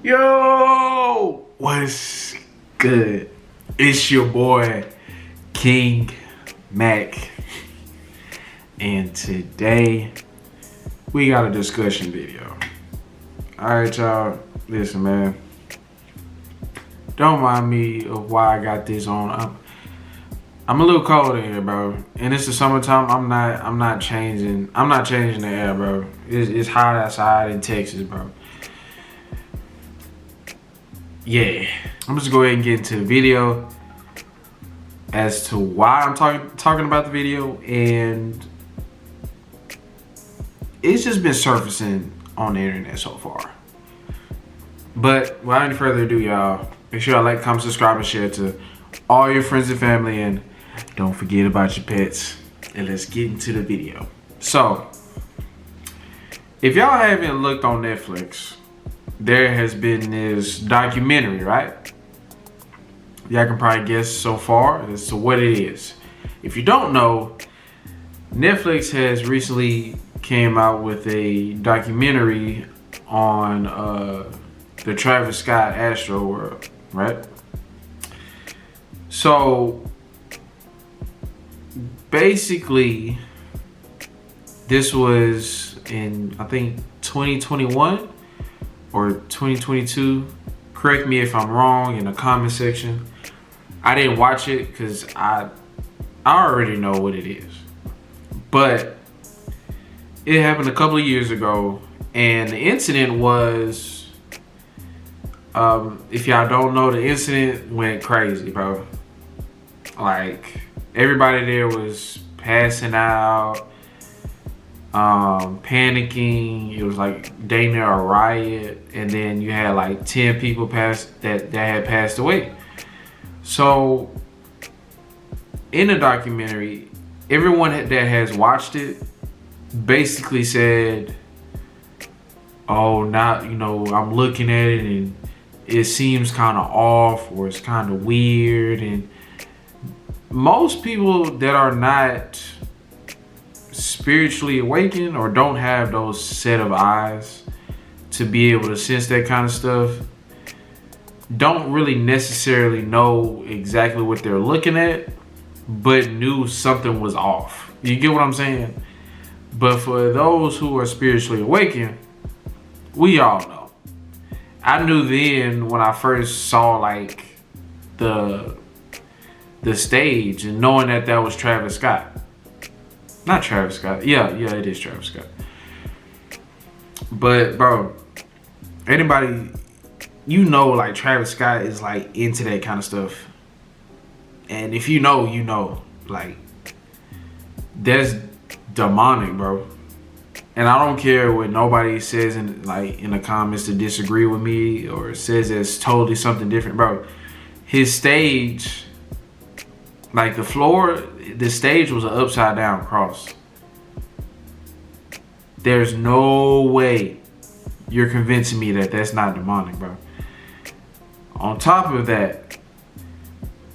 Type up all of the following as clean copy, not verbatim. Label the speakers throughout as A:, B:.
A: Yo, what's good? It's your boy King Mac, and today we got a discussion video. Alright, y'all, listen, man. Don't mind me of why I got this on. I'm a little cold in here, bro, and it's the summertime. I'm not changing the air, bro. It's hot outside in Texas, bro. Yeah, I'm just go ahead and get into the video as to why I'm talking about the video, and it's just been surfacing on the internet so far. But without any further ado, y'all, make sure y'all like, comment, subscribe, and share to all your friends and family, and don't forget about your pets. And let's get into the video. So, if y'all haven't looked on Netflix, there has been this documentary, right? Y'all can probably guess so far as to what it is. If you don't know, Netflix has recently came out with a documentary on the Travis Scott Astroworld, right? So basically, this was in, I think, 2021 or 2022. Correct me if I'm wrong in the comment section. I didn't watch it because I already know what it is. But it happened a couple of years ago, and the incident was, if y'all don't know, the incident went crazy, bro. Like, everybody there was passing out, panicking. It was like dang near a riot, and then you had like 10 people that had passed away. So in the documentary, everyone that has watched it basically said, oh, now, you know, I'm looking at it and it seems kind of off, or it's kind of weird. And most people that are not spiritually awakened or don't have those set of eyes to be able to sense that kind of stuff don't really necessarily know exactly what they're looking at, but knew something was off. You get what I'm saying? But for those who are spiritually awakened, we all know. I knew then when I first saw like the stage, and knowing that was Travis Scott. Not Travis Scott. Yeah, it is Travis Scott. But bro, anybody, you know, like Travis Scott is like into that kind of stuff. And if you know, you know, like that's demonic, bro. And I don't care what nobody says in the comments to disagree with me or says it's totally something different, bro. His stage, like the stage was an upside down cross. There's no way you're convincing me that that's not demonic, bro. On top of that,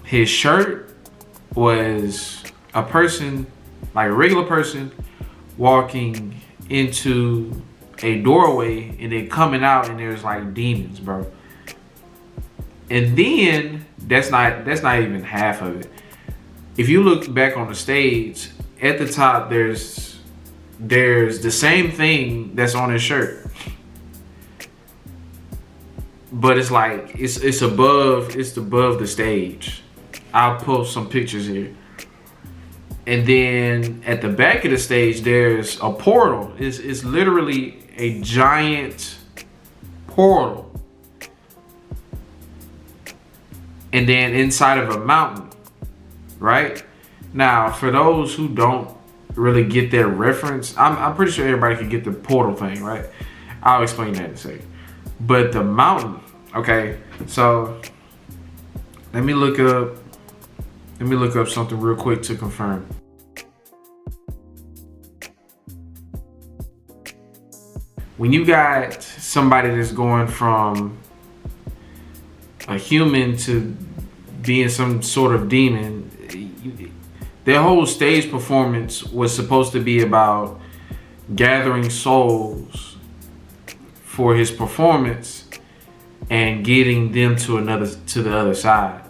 A: his shirt was a person, like a regular person, walking into a doorway and then coming out and there's like demons, bro. And then that's not even half of it. If you look back on the stage, at the top there's the same thing that's on his shirt, but it's like it's above the stage. I'll post some pictures here. And then at the back of the stage there's a portal. It's literally a giant portal, and then inside of a mountain. Right? Now, for those who don't really get that reference, I'm pretty sure everybody can get the portal thing, right? I'll explain that in a second. But the mountain, okay, so let me look up something real quick to confirm. When you got somebody that's going from a human to being some sort of demon, their whole stage performance was supposed to be about gathering souls for his performance and getting them to the other side.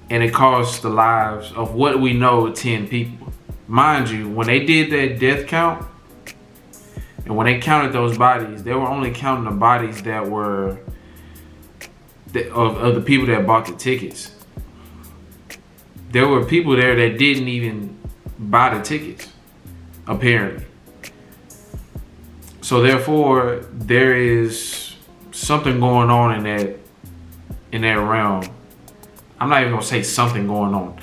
A: And it cost the lives of what we know 10 people. Mind you, when they did that death count, and when they counted those bodies, they were only counting the bodies that were of the people that bought the tickets. There were people there that didn't even buy the tickets, apparently. So therefore, there is something going on in that realm. I'm not even gonna say something going on.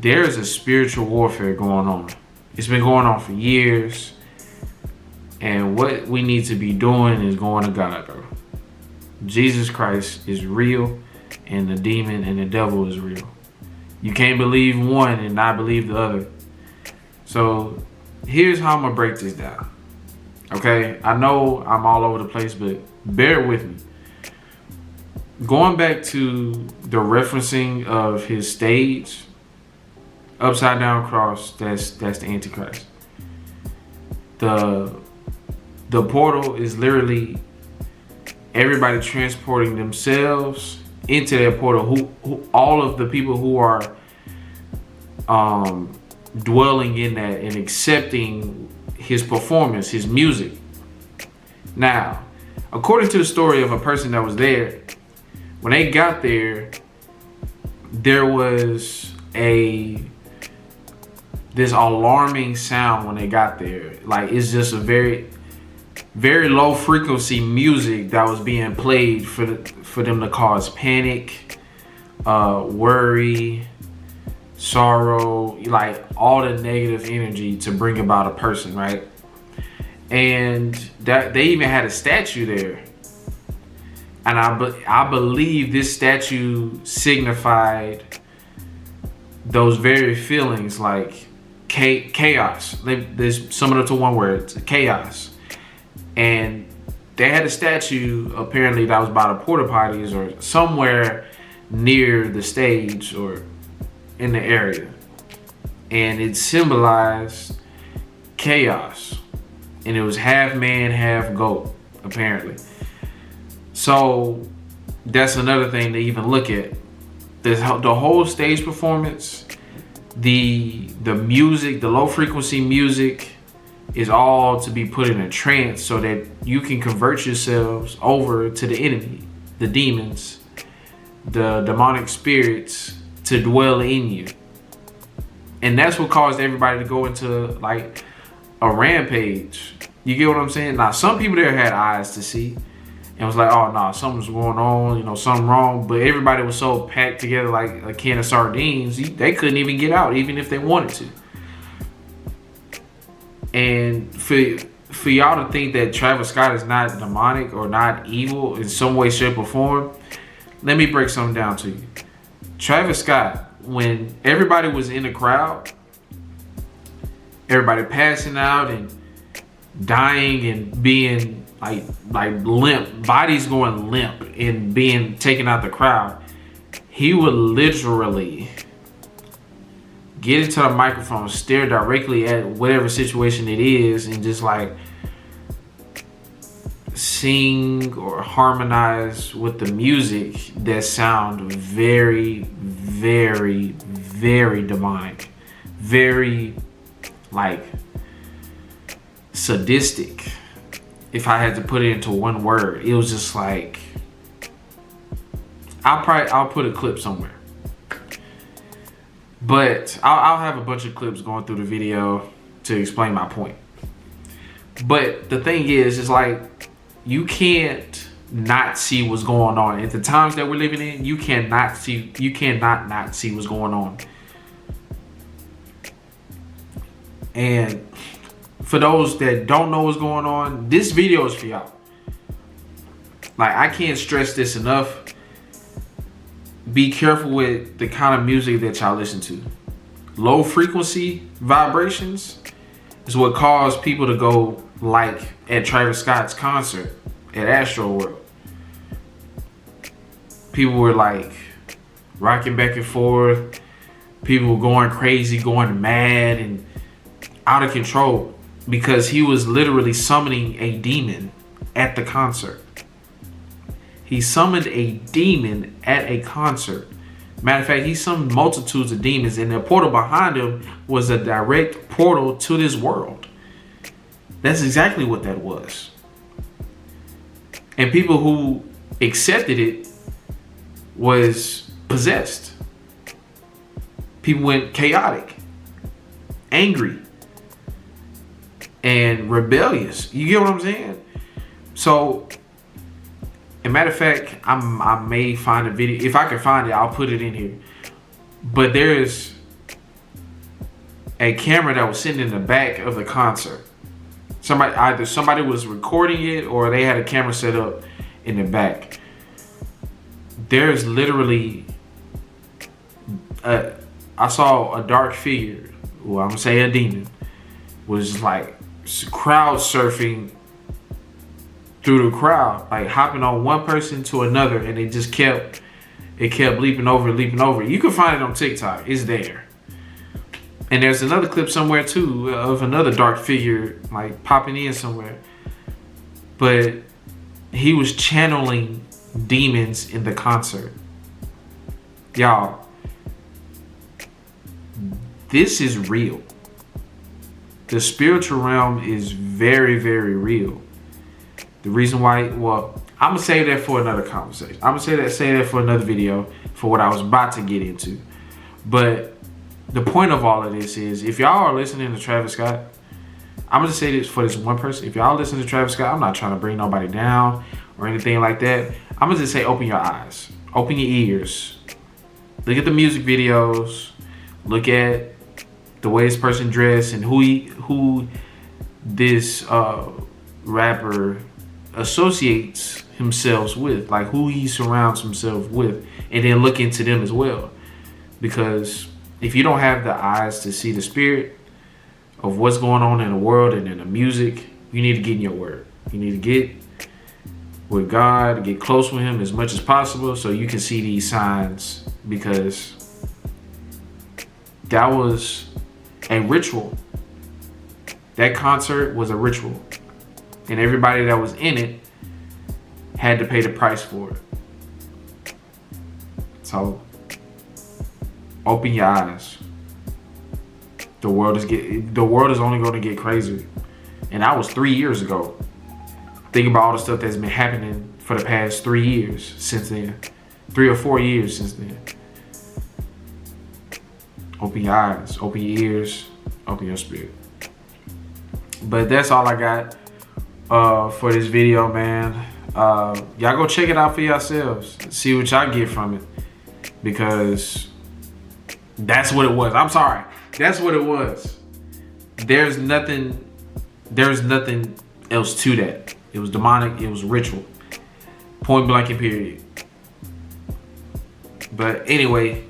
A: There is a spiritual warfare going on. It's been going on for years. And what we need to be doing is going to God, bro. Jesus Christ is real, and the demon and the devil is real. You can't believe one and not believe the other. So here's how I'm gonna break this down. Okay, I know I'm all over the place, but bear with me. Going back to the referencing of his stage, upside down cross, that's the Antichrist. The portal is literally everybody transporting themselves into that portal. Who all of the people who are dwelling in that and accepting his performance, his music. Now, according to the story of a person that was there, when they got there, there was this alarming sound when they got there. Like, it's just a very, very low frequency music that was being played for them to cause panic, worry, sorrow, like all the negative energy to bring about a person, right? And that they even had a statue there. And I believe this statue signified those very feelings, like chaos. There's similar to one word, chaos. And they had a statue apparently that was by the porta potties or somewhere near the stage or in the area. And it symbolized chaos. And it was half man, half goat, apparently. So that's another thing to even look at. The whole stage performance, the music, the low frequency music is all to be put in a trance so that you can convert yourselves over to the enemy, the demons, the demonic spirits to dwell in you. And that's what caused everybody to go into like a rampage. You get what I'm saying? Now, some people there had eyes to see and was like, oh, nah, something's going on, something wrong. But everybody was so packed together like a can of sardines, they couldn't even get out, even if they wanted to. And for y'all to think that Travis Scott is not demonic or not evil in some way, shape, or form, let me break something down to you. Travis Scott, when everybody was in the crowd, everybody passing out and dying and being like limp, bodies going limp and being taken out the crowd, he would literally get into the microphone, stare directly at whatever situation it is, and just like sing or harmonize with the music that sound very, very, very demonic, very like sadistic. If I had to put it into one word, it was just like, I'll put a clip somewhere. But I'll have a bunch of clips going through the video to explain my point. But the thing is like, you can't not see what's going on. At the times that we're living in, you cannot not see what's going on. And for those that don't know what's going on, this video is for y'all. Like, I can't stress this enough. Be careful with the kind of music that y'all listen to. Low frequency vibrations is what caused people to go like at Travis Scott's concert at Astroworld. People were like rocking back and forth. People were going crazy, going mad and out of control because he was literally summoning a demon at the concert. He summoned a demon at a concert. Matter of fact, he summoned multitudes of demons, and the portal behind him was a direct portal to this world. That's exactly what that was. And people who accepted it was possessed. People went chaotic, angry, and rebellious. You get what I'm saying? So, as a matter of fact, I may find a video. If I can find it, I'll put it in here. But there's a camera that was sitting in the back of the concert. Either somebody was recording it or they had a camera set up in the back. There's literally I saw a dark figure, well, I'm gonna say a demon, was like crowd surfing through the crowd, like hopping on one person to another, and it kept leaping over. You can find it on TikTok. It's there. And there's another clip somewhere too of another dark figure like popping in somewhere. But he was channeling demons in the concert. Y'all, this is real. The spiritual realm is very, very real. The reason why, well, I'm gonna save that for another conversation. I'm gonna say that for another video for what I was about to get into. But the point of all of this is, if y'all are listening to Travis Scott, I'm gonna say this for this one person. If y'all listen to Travis Scott, I'm not trying to bring nobody down or anything like that. I'm gonna just say, open your eyes, open your ears, look at the music videos, look at the way this person dressed and who this rapper associates himself with, like who he surrounds himself with, and then look into them as well. Because if you don't have the eyes to see the spirit of what's going on in the world and in the music, you need to get in your word. You need to get with God, get close with him as much as possible so you can see these signs, because that was a ritual. That concert was a ritual. And everybody that was in it had to pay the price for it. So, open your eyes. The world is only going to get crazier. And that was 3 years ago. Think about all the stuff that's been happening for the past 3 years since then. 3 or 4 years since then. Open your eyes, open your ears, open your spirit. But that's all I got for this video, man. Y'all go check it out for yourselves. See what y'all get from it. Because that's what it was. I'm sorry. That's what it was. There's nothing else to that. It was demonic. It was ritual. Point blank and period. But anyway,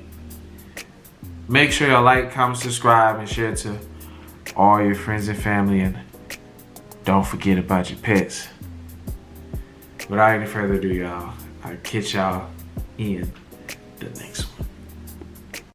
A: make sure y'all like, comment, subscribe, and share it to all your friends and family. And don't forget about your pets. Without any further ado, y'all, I'll catch y'all in the next one.